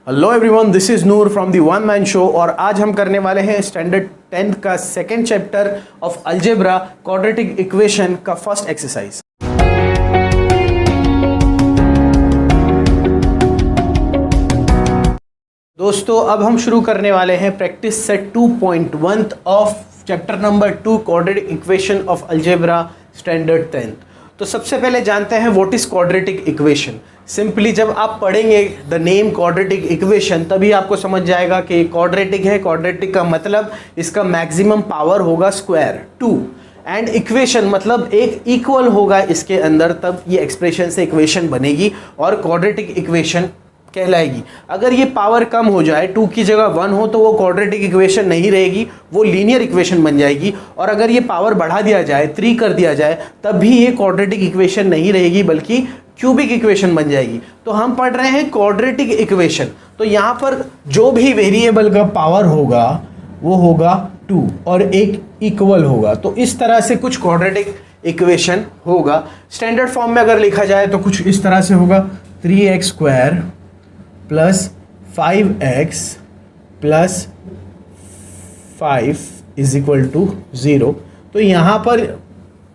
Hello everyone, this is Noor from the one man show और आज हम करने वाले हैं स्टैंडर्ड 10th का second chapter of algebra quadratic equation का फर्स्ट एक्सरसाइज। दोस्तों अब हम शुरू करने वाले हैं practice set 2.1 of chapter number 2 quadratic equation of algebra standard 10th। तो सबसे पहले जानते हैं what is quadratic equation. Simply जब आप पढ़ेंगे द नेम क्वाड्रेटिक इक्वेशन तभी आपको समझ जाएगा कि क्वाड्रेटिक है। क्वाड्रेटिक का मतलब इसका मैक्सिमम पावर होगा स्क्वायर 2 एंड इक्वेशन मतलब एक इक्वल होगा इसके अंदर, तब ये एक्सप्रेशन से इक्वेशन बनेगी और क्वाड्रेटिक इक्वेशन कहलाएगी। अगर ये पावर कम हो जाए 2 की जगह 1 हो तो वो क्वाड्रेटिक इक्वेशन नहीं रहेगी, वो लीनियर इक्वेशन बन जाएगी। और अगर ये पावर बढ़ा दिया जाए 3 कर दिया जाए तब भी ये क्वाड्रेटिक इक्वेशन नहीं रहेगी बल्कि क्यूबिक इक्वेशन बन जाएगी। तो हम पढ़ रहे हैं क्वाड्रेटिक इक्वेशन, तो यहाँ पर जो भी वेरिएबल का पावर होगा वो होगा 2 और एक इक्वल होगा। तो इस तरह से कुछ क्वाड्रेटिक इक्वेशन होगा। स्टैंडर्ड फॉर्म में अगर लिखा जाए तो कुछ इस तरह से होगा 3x² plus 5x plus 5 is equal to 0। तो यहाँ पर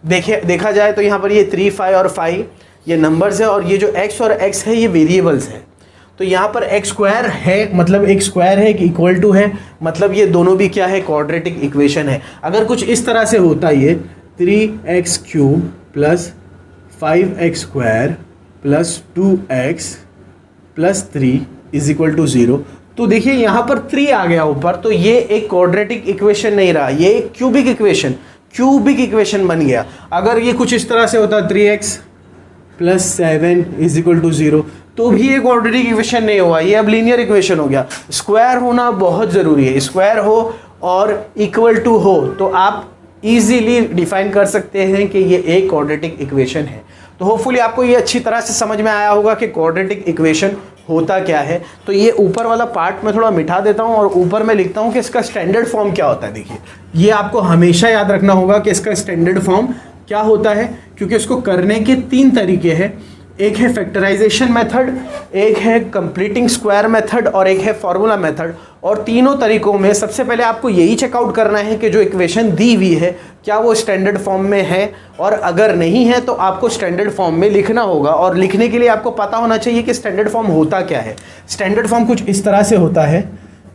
देखा जाए तो यहाँ पर ये 3, 5 और 5 ये नंबर्स है और ये जो x और x है ये वेरिएबल्स है। तो यहाँ पर x² है मतलब एक स्क्वायर है, एक इक्वल टू है, मतलब ये दोनों भी क्या है क्वाड्रेटिक इक्वेशन है। अगर कुछ इस तरह से होता ये 3x³ plus 5x² plus 2x plus 3 is equal to 0, तो देखिए यहाँ पर 3 आ गया ऊपर, तो ये एक क्वाड्रेटिक इक्वेशन नहीं रहा, ये एक क्यूबिक इक्वेशन बन गया। अगर ये कुछ इस तरह से होता 3x plus 7 is equal to 0 तो भी ये क्वाड्रेटिक इक्वेशन नहीं हुआ, ये अब लीनियर इक्वेशन हो गया। स्क्वायर होना बहुत ज़रूरी है, स्क्वायर हो और इक्वल टू हो तो आप इजीली डिफाइन कर सकते हैं कि ये एक क्वाड्रेटिक इक्वेशन है। तो होपफुली आपको ये अच्छी तरह से समझ में आया होगा कि क्वाड्रेटिक इक्वेशन होता क्या है। तो ये ऊपर वाला पार्ट मैं थोड़ा मिटा देता हूँ और ऊपर मैं लिखता हूँ कि इसका स्टैंडर्ड फॉर्म क्या होता है। देखिए ये आपको हमेशा याद रखना होगा कि इसका स्टैंडर्ड फॉर्म क्या होता है, क्योंकि इसको करने के 3 तरीके हैं। एक है फैक्टराइजेशन मेथड, एक है कंप्लीटिंग स्क्वायर मेथड और एक है फॉर्मूला मेथड। और तीनों तरीकों में सबसे पहले आपको यही चेकआउट करना है कि जो इक्वेशन दी हुई है क्या वो स्टैंडर्ड फॉर्म में है, और अगर नहीं है तो आपको स्टैंडर्ड फॉर्म में लिखना होगा। और लिखने के लिए आपको पता होना चाहिए कि स्टैंडर्ड फॉर्म होता क्या है। स्टैंडर्ड फॉर्म कुछ इस तरह से होता है,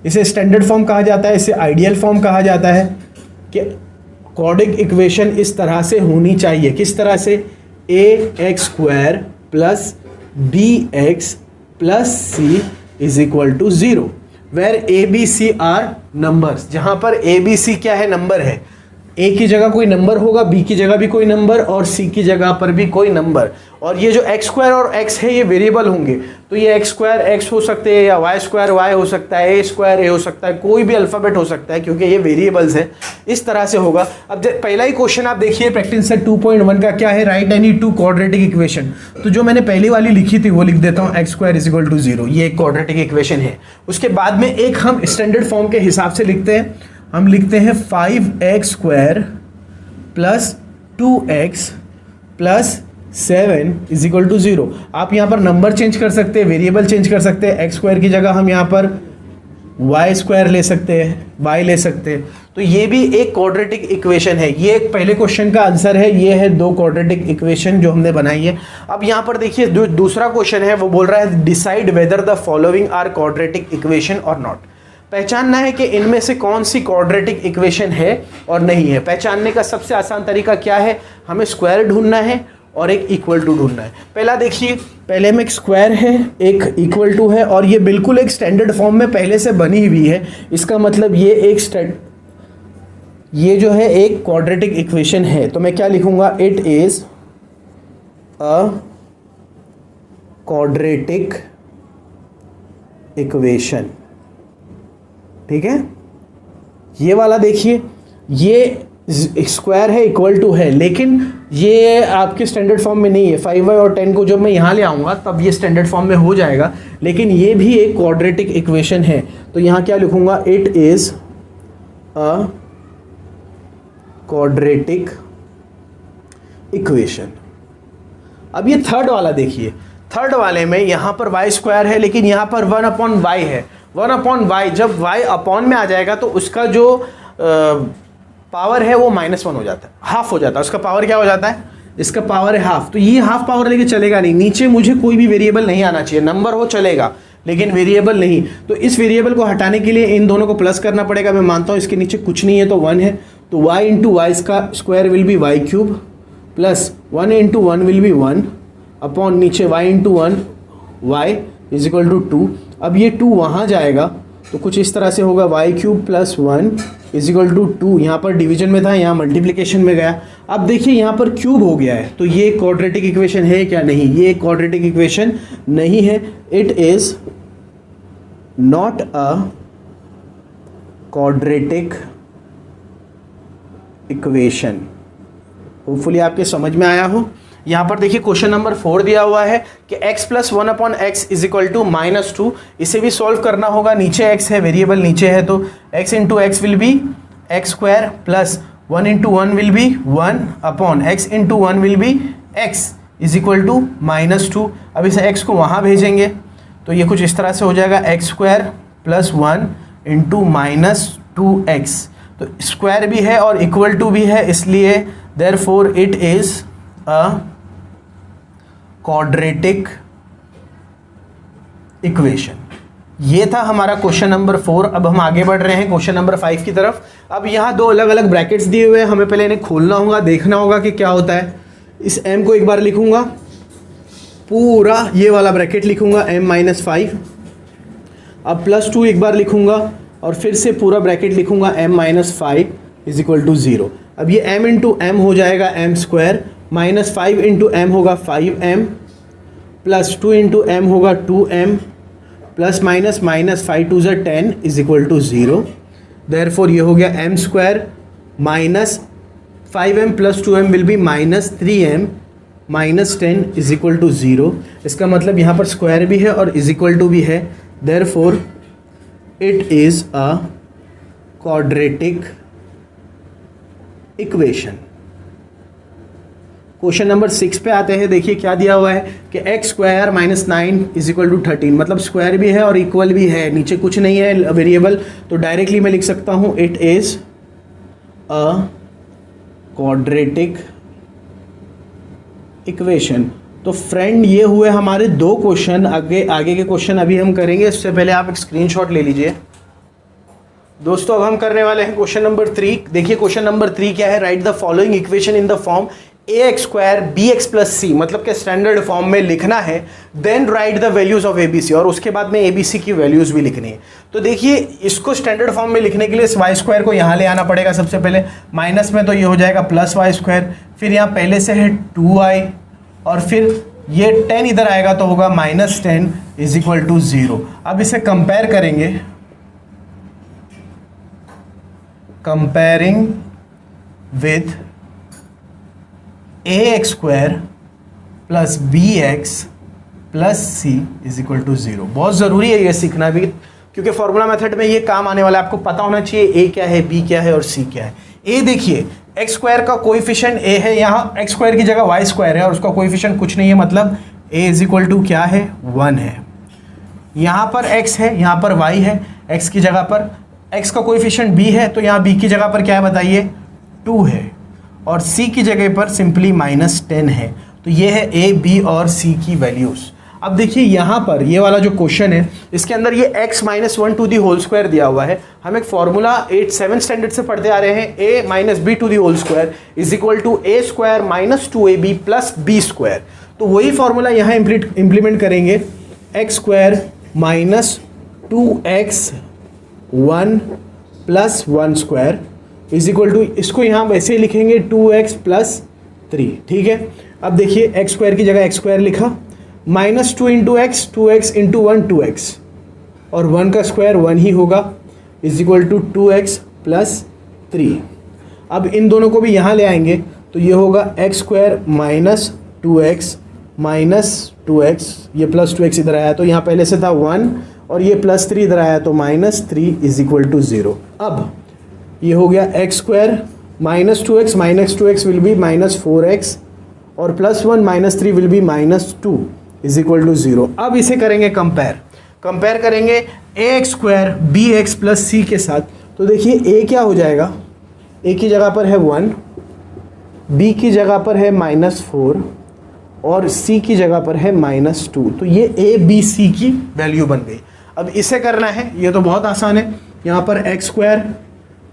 इसे स्टैंडर्ड फॉर्म कहा जाता है, इसे आइडियल फॉर्म कहा जाता है कि क्वाड्रेटिक इक्वेशन इस तरह से होनी चाहिए। किस तरह से? ax² plus bx plus c is equal to 0 where a b c are numbers. जहां पर a b c क्या है? नंबर है। a की जगह कोई नंबर होगा, b की जगह भी कोई नंबर और c की जगह पर भी कोई नंबर। और ये जो x² और x है ये वेरिएबल होंगे, तो ये x² x हो सकते हैं या y² y हो सकता है, a² a हो सकता है, कोई भी अल्फ़ाबेट हो सकता है क्योंकि ये वेरिएबल्स है। इस तरह से होगा। अब पहला ही क्वेश्चन आप देखिए प्रैक्टिस सेट 2.1 का क्या है, राइट एनी 2 क्वाड्रेटिक इक्वेशन। तो जो मैंने पहली वाली लिखी थी वो लिख देता हूँ x² इज इक्वल टू 0, ये एक क्वाड्रेटिक इक्वेशन है। उसके बाद में एक हम स्टैंडर्ड फॉर्म के हिसाब से लिखते हैं, हम लिखते हैं 5x² plus 2x plus 7 is equal to 0। आप यहाँ पर नंबर चेंज कर सकते हैं, वेरिएबल चेंज कर सकते हैं। x² की जगह हम यहाँ पर y² ले सकते हैं, y ले सकते हैं। तो ये भी एक क्वाड्रेटिक इक्वेशन है। ये एक पहले क्वेश्चन का आंसर है, ये है 2 क्वाड्रेटिक इक्वेशन जो हमने बनाई है। अब यहाँ पर देखिए जो दूसरा क्वेश्चन है वो बोल रहा है decide whether the following are quadratic equation और नॉट। पहचानना है कि इनमें से कौन सी क्वाड्रेटिक इक्वेशन है और नहीं है। पहचानने का सबसे आसान तरीका क्या है? हमें स्क्वायर ढूंढना है और एक इक्वल टू ढूंढना है। पहला देखिए, पहले में एक स्क्वायर है, एक इक्वल टू है और ये बिल्कुल एक स्टैंडर्ड फॉर्म में पहले से बनी हुई है। इसका मतलब ये जो है एक क्वाड्रेटिक इक्वेशन है। तो मैं क्या लिखूंगा? It is a quadratic equation. ठीक है, ये वाला देखिए, ये स्क्वायर है, इक्वल टू है, लेकिन ये आपके स्टैंडर्ड फॉर्म में नहीं है। 5y और 10 को जब मैं यहाँ ले आऊँगा तब ये स्टैंडर्ड फॉर्म में हो जाएगा, लेकिन ये भी एक क्वाड्रेटिक इक्वेशन है। तो यहाँ क्या लिखूँगा? It is a quadratic equation. अब ये थर्ड वाला देखिए, थर्ड वाले में यहाँ पर वाई स्क्वायर है लेकिन यहाँ पर 1/y है। 1/y जब y अपॉन में आ जाएगा तो उसका जो पावर है वो -1 हो जाता है, हाफ हो जाता है। उसका पावर क्या हो जाता है? इसका पावर है हाफ। तो ये हाफ पावर लेके चलेगा नहीं। नीचे मुझे कोई भी वेरिएबल नहीं आना चाहिए, नंबर हो चलेगा लेकिन वेरिएबल नहीं। तो इस वेरिएबल को हटाने के लिए इन दोनों को प्लस करना पड़ेगा। मैं मानता हूँ इसके नीचे कुछ नहीं है तो 1 है, तो y इंटू वाई का square will be y cube plus 1 into 1 will be 1 upon नीचे y into 1 y is equal to 2। अब ये 2 वहाँ जाएगा तो कुछ इस तरह से होगा y cube plus 1 is equal to 2। यहाँ पर डिवीजन में था, यहाँ मल्टीप्लिकेशन में गया। अब देखिए यहाँ पर क्यूब हो गया है, तो ये क्वाड्रेटिक इक्वेशन है क्या? नहीं, ये क्वाड्रेटिक इक्वेशन नहीं है। It is not a quadratic equation. Hopefully आपके समझ में आया हो। यहाँ पर देखिए क्वेश्चन नंबर 4 दिया हुआ है कि x plus 1/x is equal to -2। इसे भी सॉल्व करना होगा। नीचे x है, वेरिएबल नीचे है, तो x into x will be x square plus 1 into 1 will be 1 upon x into 1 will be x is equal to -2। अब इसे x को वहाँ भेजेंगे तो ये कुछ इस तरह से हो जाएगा x square plus 1 into -2x। तो स्क्वायर भी है और इक्वल टू भी है, इसलिए therefore it is a quadratic equation. ये था हमारा क्वेश्चन नंबर 4। अब हम आगे बढ़ रहे हैं क्वेश्चन नंबर 5 की तरफ। अब यहाँ दो अलग अलग ब्रैकेट्स दिए हुए हैं, हमें पहले इन्हें खोलना होगा, देखना होगा कि क्या होता है। इस m को एक बार लिखूंगा, पूरा ये वाला ब्रैकेट लिखूंगा m-5। अब +2 एक बार लिखूंगा और फिर से पूरा ब्रैकेट लिखूंगा m-5 इज इक्वल टू 0। अब ये m इंटू m हो जाएगा m स्क्वायर, -5 इंटू m होगा 5m प्लस 2 इंटू m होगा 2m प्लस माइनस माइनस 5 2 ज़ा 10 इज इक्वल टू 0। देयरफॉर ये हो गया m square minus 5m plus 2m will be -3m minus 10 is equal to 0। इसका मतलब यहाँ पर स्क्वायर भी है और इज इक्वल टू भी है। Therefore it is a quadratic equation. Question number 6 पे आते हैं। देखिए क्या दिया हुआ है कि x square -9 is equal to 13, मतलब स्क्वायर भी है और इक्वल भी है, नीचे कुछ नहीं है वेरिएबल, तो डायरेक्टली मैं लिख सकता हूँ it is a quadratic equation. तो फ्रेंड ये हुए हमारे दो क्वेश्चन। आगे के क्वेश्चन अभी हम करेंगे, इससे पहले आप एक स्क्रीनशॉट ले लीजिए दोस्तों। अब हम करने वाले हैं क्वेश्चन नंबर 3। देखिए क्वेश्चन नंबर 3 क्या है, write the following equation in the form ax square bx plus c, मतलब कि स्टैंडर्ड फॉर्म में लिखना है। Then write the values of abc, और उसके बाद में abc की वैल्यूज भी लिखनी है। तो देखिए इसको स्टैंडर्ड फॉर्म में लिखने के लिए इस y स्क्वायर को यहाँ ले आना पड़ेगा सबसे पहले, माइनस में तो ये हो जाएगा प्लस y स्क्वायर, फिर यहाँ पहले से है 2y और फिर ये 10 इधर आएगा तो होगा -10 इज इक्वल टू 0। अब इसे कंपेयर करेंगे, comparing with ax square plus bx plus c is equal to 0। बहुत ज़रूरी है ये सीखना भी, क्योंकि फॉर्मूला मेथड में ये काम आने वाला है। आपको पता होना चाहिए a क्या है, b क्या है और c क्या है। a देखिए x स्क्वायर का कोएफिशिएंट a है, यहाँ x स्क्वायर की जगह y स्क्वायर है और उसका कोएफिशिएंट कुछ नहीं है, मतलब a इज इक्वल टू क्या है, 1 है। यहाँ पर x है, यहाँ पर y है, x की जगह पर x का कोएफिशिएंट b है, तो यहाँ b की जगह पर क्या है बताइए, 2 है, और c की जगह पर सिंपली -10 है। तो ये है a, b और c की वैल्यूज़। अब देखिए यहाँ पर ये वाला जो क्वेश्चन है इसके अंदर ये x -1 to the whole square दिया हुआ है। हम एक फॉर्मूला 7 स्टैंडर्ड से पढ़ते आ रहे हैं, a minus b to the whole square is equal to a square minus 2ab plus b square. तो वही फॉर्मूला यहाँ इम्प्लीमेंट करेंगे, x square minus 2x 1 plus 1 square is equal to, इसको यहाँ वैसे ही लिखेंगे 2x प्लस 3, ठीक है। अब देखिए x स्क्वायर की जगह x स्क्वायर लिखा, -2 into x, 2x into 1 2x, और 1 का स्क्वायर 1 ही होगा, is equal to 2x plus 3। अब इन दोनों को भी यहाँ ले आएंगे तो ये होगा x square minus 2x minus 2x, ये प्लस 2x इधर आया तो यहाँ पहले से था 1 और ये प्लस 3 इधर आया तो -3 इज इक्वल टू 0। अब ये हो गया x square minus 2x will be -4x और plus 1 -3 will be -2 is equal to 0। अब इसे करेंगे कंपेयर करेंगे A x square B x plus C के साथ। तो देखिए ए क्या हो जाएगा, ए की जगह पर है 1, बी की जगह पर है -4 और सी की जगह पर है -2। तो ये ए बी सी की वैल्यू बन गई। अब इसे करना है, ये तो बहुत आसान है। यहाँ पर x square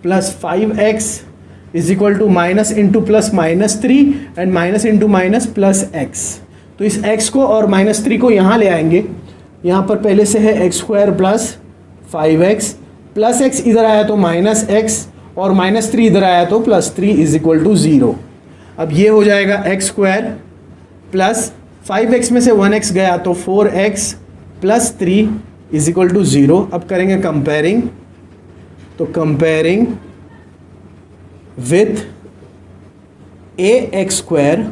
plus 5x is equal to minus into plus -3 and minus into minus plus x। तो इस x को और -3 को यहाँ ले आएंगे। यहाँ पर पहले से है x square plus 5x plus x इधर आया तो -x और -3 इधर आया तो +3 इज इक्वल टू 0। अब ये हो जाएगा एक्स स्क्वायर प्लस 5x में से 1x गया तो 4x plus 3 is equal to 0। अब करेंगे कंपेयरिंग, तो comparing with a x square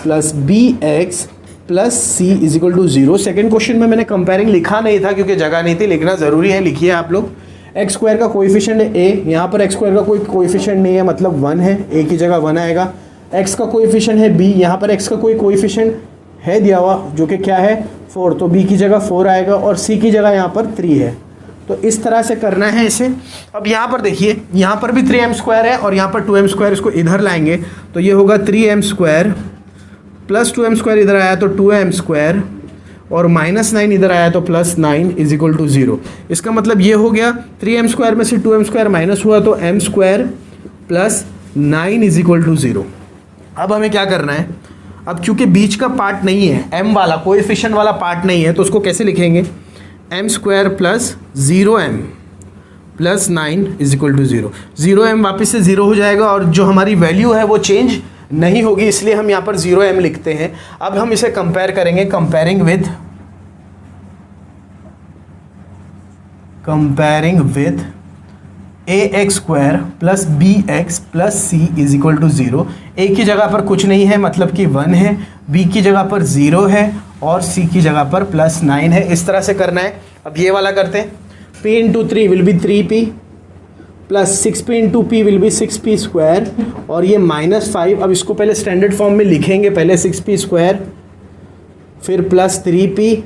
plus b x plus c is equal to 0। Second question में मैंने कंपेयरिंग लिखा नहीं था क्योंकि जगह नहीं थी, लिखना ज़रूरी है, लिखिए आप लोग। एक्स स्क्वायर का कोएफिशिएंट है ए, यहाँ पर एक्स स्क्वायर का कोई कोएफिशिएंट नहीं है मतलब 1 है, ए की जगह 1 आएगा। एक्स का कोएफिशिएंट है बी, यहाँ पर एक्स का कोई कोएफिशिएंट है दिया हुआ जो कि क्या है 4, तो बी की जगह 4 आएगा और सी की जगह यहाँ पर 3 है। तो इस तरह से करना है इसे। अब यहाँ पर देखिए, यहाँ पर भी 3m स्क्वायर है और यहाँ पर 2m स्क्वायर, इसको इधर लाएंगे तो ये होगा 3m square plus 2m square इधर आया तो 2m स्क्वायर और -9 इधर आया तो +9 इज इक्वल टू 0। इसका मतलब ये हो गया 3m स्क्वायर में से 2m स्क्वायर माइनस हुआ तो m square plus 9 is equal to 0। अब हमें क्या करना है, अब चूंकि बीच का पार्ट नहीं है, m वाला कोएफिशिएंट वाला पार्ट नहीं है, तो उसको कैसे लिखेंगे, m square plus 0m plus 9 is equal to 0। 0m वापस से 0 हो जाएगा और जो हमारी वैल्यू है वो चेंज नहीं होगी, इसलिए हम यहाँ पर 0m लिखते हैं। अब हम इसे कंपेयर करेंगे, comparing with a x square plus b x plus c is equal to 0। A की जगह पर कुछ नहीं है मतलब कि 1 है, बी की जगह पर 0 है और सी की जगह पर +9 है। इस तरह से करना है। अब ये वाला करते हैं, p into 3 will B 3p plus 6p into p will be 6p square और ये -5। अब इसको पहले स्टैंडर्ड फॉर्म में लिखेंगे, पहले 6p स्क्वायर फिर प्लस 3p,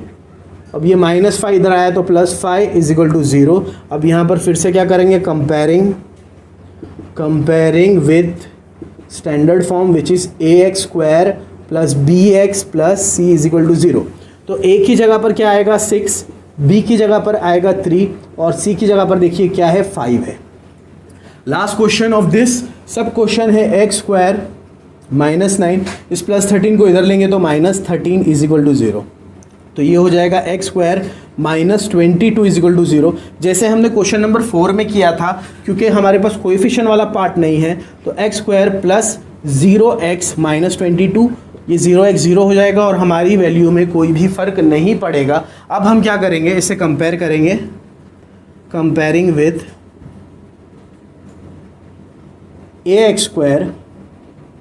अब ये -5 इधर आया तो +5 इज इक्वल टू 0। अब यहाँ पर फिर से क्या करेंगे, comparing with standard form which is a x square plus b x plus c is equal to 0। तो ए की जगह पर क्या आएगा 6, बी की जगह पर आएगा 3 और सी की जगह पर देखिए क्या है 5 है। लास्ट क्वेश्चन ऑफ दिस सब क्वेश्चन है एक्स स्क्वायर -9, इस +13 को इधर लेंगे तो -13 इज इक्वल टू 0। तो ये हो जाएगा x square -22 is equal to 0। जैसे हमने क्वेश्चन नंबर 4 में किया था, क्योंकि हमारे पास कोएफिशिएंट वाला पार्ट नहीं है तो एक्स स्क्वायर प्लस 0x -22, ये 0x 0 हो जाएगा और हमारी वैल्यू में कोई भी फ़र्क नहीं पड़ेगा। अब हम क्या करेंगे, इसे कंपेयर करेंगे, comparing with a x square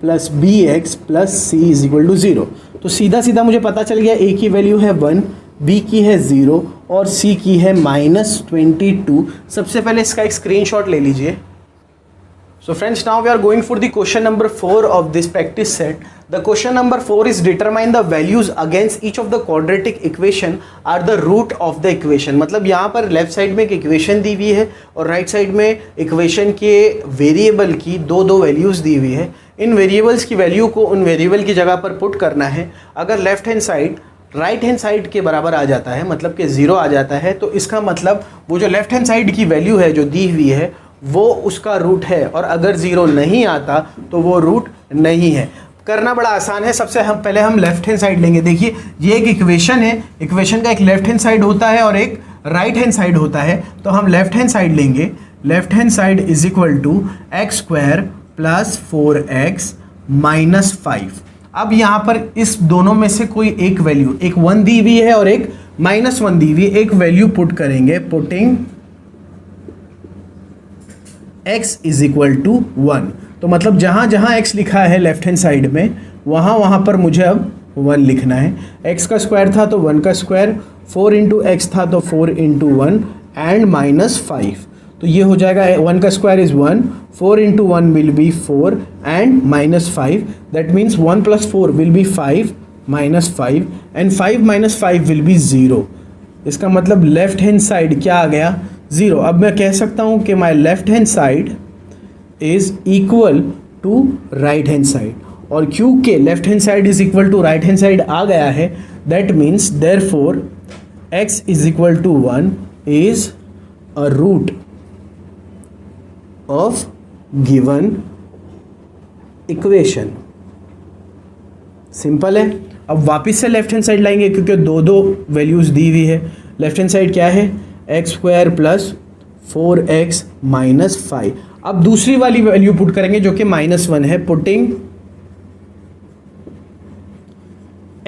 plus b x plus c is equal to 0। तो सीधा सीधा मुझे पता चल गया ए की वैल्यू है 1, बी की है 0 और सी की है -22। सबसे पहले इसका एक स्क्रीनशॉट ले लीजिए। So friends, now we are going for the question number 4 of this practice set. The question number 4 is determine the values against each of the quadratic equation are the root of the equation। मतलब यहाँ पर left side में एक equation दी हुई है और right side में equation के वेरिएबल की दो वैल्यूज़ दी हुई है। इन वेरिएबल्स की वैल्यू को उन वेरिएबल की जगह पर पुट करना है। अगर left hand side right hand side के बराबर आ जाता है, मतलब कि 0 आ जाता है, तो इसका मतलब वो जो लेफ्ट हैंड साइड की वैल्यू है जो दी हुई है वो उसका रूट है, और अगर 0 नहीं आता तो वो रूट नहीं है। करना बड़ा आसान है। सबसे पहले हम लेफ्ट हैंड साइड लेंगे। देखिए ये एक इक्वेशन है, इक्वेशन का एक लेफ्ट हैंड साइड होता है और एक राइट हैंड साइड होता है। तो हम लेफ्ट हैंड साइड लेंगे, left hand side is equal to x square plus 4x minus 5। अब यहाँ पर इस दोनों में से कोई एक वैल्यू, एक 1 दी हुई है और एक -1 दी हुई, एक वैल्यू पुट करेंगे, putting x is equal to 1। तो मतलब जहाँ जहाँ x लिखा है लेफ्ट हैंड साइड में वहाँ पर मुझे अब 1 लिखना है। x का स्क्वायर था तो 1 का स्क्वायर, 4 इंटू एक्स था तो 4 इंटू 1 एंड -5। तो ये हो जाएगा 1 का square is 1, 4 into 1 will B 4 and -5। That means 1 + 4 will be 5 -5 and 5 - 5 will be 0। इसका मतलब लेफ्ट हैंड साइड क्या आ गया, 0। अब मैं कह सकता हूँ कि my left hand side is equal to right hand side, और क्योंकि left hand side is equal to right hand side आ गया है, that means therefore x is equal to 1 is a root of given equation. Simple है। अब वापस से left hand side लाएंगे क्योंकि दो वैल्यूज दी हुई है। लेफ्ट हैंड साइड क्या है, x² + 4x - 5। अब दूसरी वाली वैल्यू पुट करेंगे जो कि -1 है, putting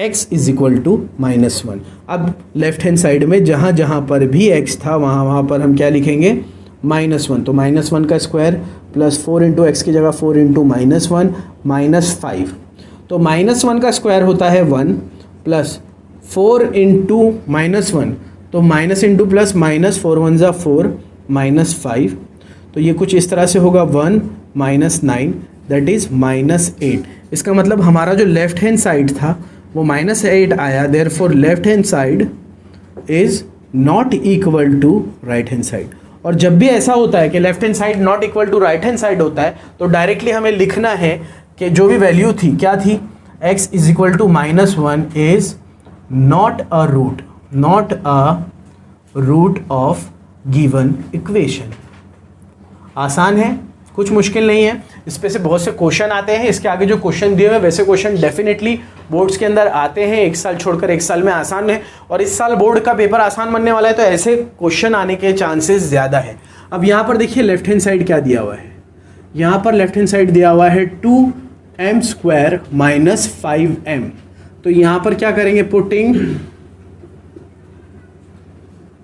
x is equal to -1। अब लेफ्ट हैंड साइड में जहाँ जहाँ पर भी x था वहाँ पर हम क्या लिखेंगे, -1। तो -1 का स्क्वायर प्लस 4 × x की जगह 4 × -1 -5। तो -1 का स्क्वायर होता है 1 प्लस 4 × -1, तो माइनस इंटू प्लस माइनस, 4 × 1 = 4 -5। तो ये कुछ इस तरह से होगा 1 - 9 दैट इज़ -8। इसका मतलब हमारा जो लेफ्ट हैंड साइड था वो -8 आया, therefore left hand side is not equal to right hand side. और जब भी ऐसा होता है कि left hand side not equal to right hand side होता है तो डायरेक्टली हमें लिखना है कि जो भी वैल्यू थी क्या थी, x is equal to -1 is not a root of given equation. आसान है, कुछ मुश्किल नहीं है। इस पे से बहुत से क्वेश्चन आते हैं। इसके आगे जो क्वेश्चन दिए हुए वैसे क्वेश्चन डेफिनेटली बोर्ड्स के अंदर आते हैं, एक साल छोड़कर एक साल में आसान है, और इस साल बोर्ड का पेपर आसान बनने वाला है तो ऐसे क्वेश्चन आने के चांसेस ज़्यादा है। अब यहाँ पर देखिए लेफ्ट हैंड साइड क्या दिया हुआ है, यहाँ पर लेफ्ट हैंड साइड दिया हुआ है 2m² - 5m। तो यहाँ पर क्या करेंगे, putting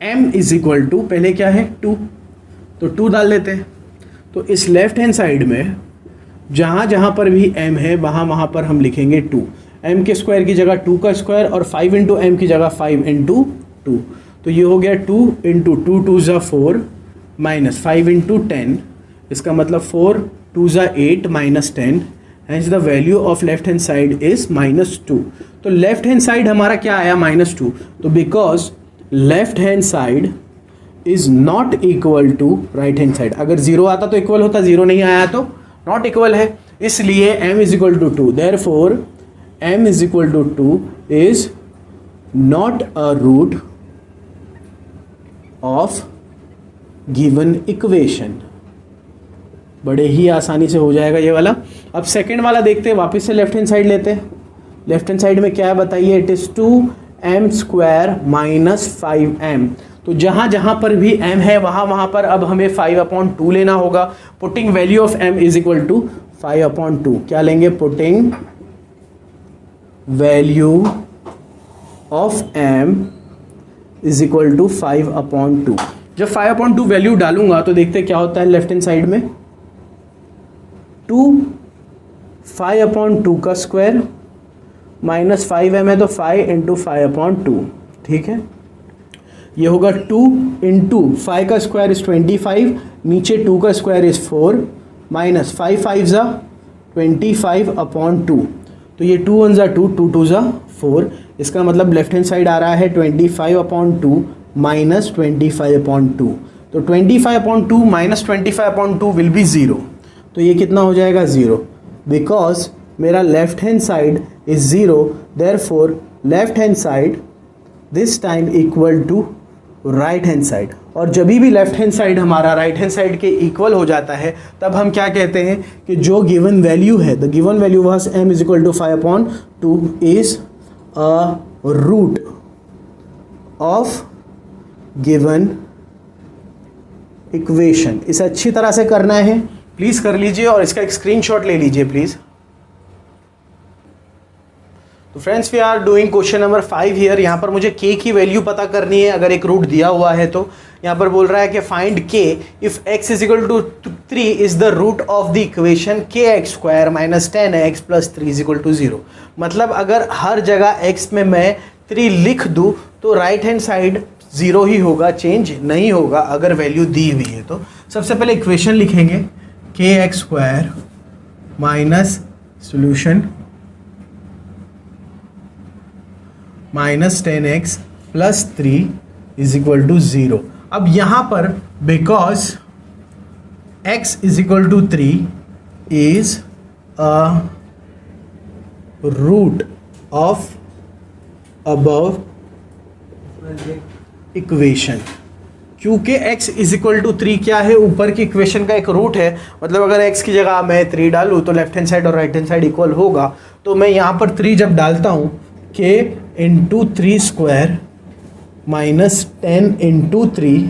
m is equal to, पहले क्या है 2, तो 2 डाल देते हैं। तो इस लेफ्ट हैंड साइड में जहाँ जहाँ पर भी m है वहाँ पर हम लिखेंगे 2। m के स्क्वायर की जगह 2 का स्क्वायर, और 5 × m की जगह 5 × 2। तो ये हो गया 2 × 2 2 = 4 माइनस 5 × 10, इसका मतलब 4 2 = 8 -10, hence the value of left hand side is -2। तो लेफ्ट हैंड साइड हमारा क्या आया, -2। तो because left hand side is not equal to right hand side. अगर 0 आता तो इक्वल होता, 0 नहीं आया तो नॉट इक्वल है, इसलिए m is equal to 2। Therefore m is equal to 2 is not a root of given equation. बड़े ही आसानी से हो जाएगा ये वाला। अब सेकंड वाला देखते हैं, वापस से लेफ्ट हैंड साइड लेते हैं। लेफ्ट हैंड साइड में क्या है बताइए, इट इज़ 2m² - 5m। तो जहाँ जहाँ पर भी m है वहाँ पर अब हमें 5/2 लेना होगा। Putting value of m is equal to 5/2। क्या लेंगे, putting value of m is equal to 5/2। जब 5/2 वैल्यू डालूंगा तो देखते क्या होता है लेफ्ट हैंड साइड में, 2 5/2 का स्क्वायर माइनस 5m है तो 5 × 5/2, ठीक है। ये होगा 2 × 5 का स्क्वायर इज 25, नीचे 2 का स्क्वायर इज 4 माइनस 5 5 = 25/2। तो ये 2 1 = 2 2 2 = 4। इसका मतलब लेफ्ट हैंड साइड आ रहा है 25/2 माइनस 25/2। तो 25/2 माइनस 25/2 विल बी 0। तो ये कितना हो जाएगा, 0, बिकॉज मेरा left hand side is 0। Therefore left hand side this time equal to right hand side. और जब भी लेफ्ट हैंड साइड हमारा राइट हैंड साइड के इक्वल हो जाता है तब हम क्या कहते हैं कि जो गिवन वैल्यू है, the given value was m is equal to 5/2 is a root of given equation. इसे अच्छी तरह से करना है, प्लीज़ कर लीजिए और इसका एक स्क्रीनशॉट ले लीजिए प्लीज़। तो friends we are doing question number 5 here. यहाँ पर मुझे k की वैल्यू पता करनी है अगर एक रूट दिया हुआ है तो। यहाँ पर बोल रहा है कि find k if x is equal to 3 is the root of the equation kx² - 10x + 3 is equal to 0। मतलब अगर हर जगह x में मैं 3 लिख दूँ तो राइट हैंड साइड 0 ही होगा, चेंज नहीं होगा अगर वैल्यू दी हुई है तो। सबसे पहले इक्वेशन लिखेंगे kx² minus solution minus 10x plus 3 is equal to 0। अब यहाँ पर because x is equal to 3 is a root of above equation, क्योंकि x इज इक्वल टू 3 क्या है, ऊपर की इक्वेशन का एक रूट है। मतलब अगर x की जगह मैं 3 डालूँ तो लेफ्ट हैंड साइड और राइट हैंड साइड इक्वल होगा। तो मैं यहाँ पर 3 जब डालता हूँ k into 3 square minus 10 into 3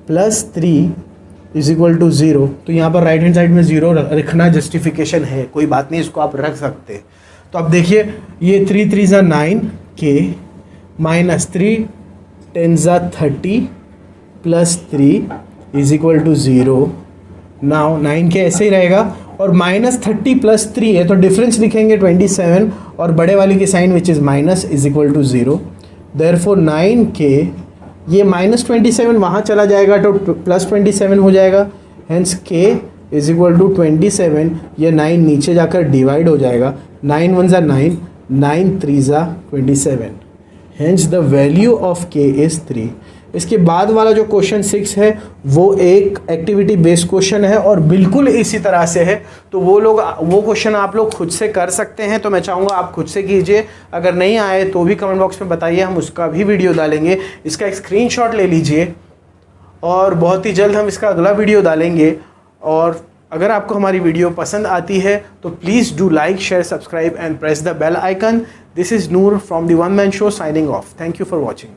plus 3 is equal to 0, तो यहाँ पर राइट हैंड साइड में 0 रखना जस्टिफिकेशन है, कोई बात नहीं, इसको आप रख सकते हैं। तो अब देखिए ये 3 3 ज़ा 9 k माइनस 3 10 ज़ा 30 plus 3 is equal to 0। Now 9 के ऐसे ही रहेगा और माइनस 30 प्लस 3 है तो डिफरेंस लिखेंगे 27 और बड़े वाले की sign which is minus is equal to 0। Therefore 9k, ये माइनस 27 वहाँ चला जाएगा तो प्लस 27 हो जाएगा, hence k is equal to 27। ये 9 नीचे जाकर डिवाइड हो जाएगा, 9 1 ज़ा 9, 9 3 ज़ा 27, hence the value of k is 3। इसके बाद वाला जो क्वेश्चन 6 है वो एक एक्टिविटी बेस्ड क्वेश्चन है और बिल्कुल इसी तरह से है। तो वो क्वेश्चन आप लोग खुद से कर सकते हैं, तो मैं चाहूँगा आप खुद से कीजिए। अगर नहीं आए तो भी कमेंट बॉक्स में बताइए, हम उसका भी वीडियो डालेंगे। इसका एक स्क्रीनशॉट ले लीजिए और बहुत ही जल्द हम इसका अगला वीडियो डालेंगे। और अगर आपको हमारी वीडियो पसंद आती है तो please do like, share, subscribe and press the bell icon. This is Noor from the one man show signing off. Thank you for watching.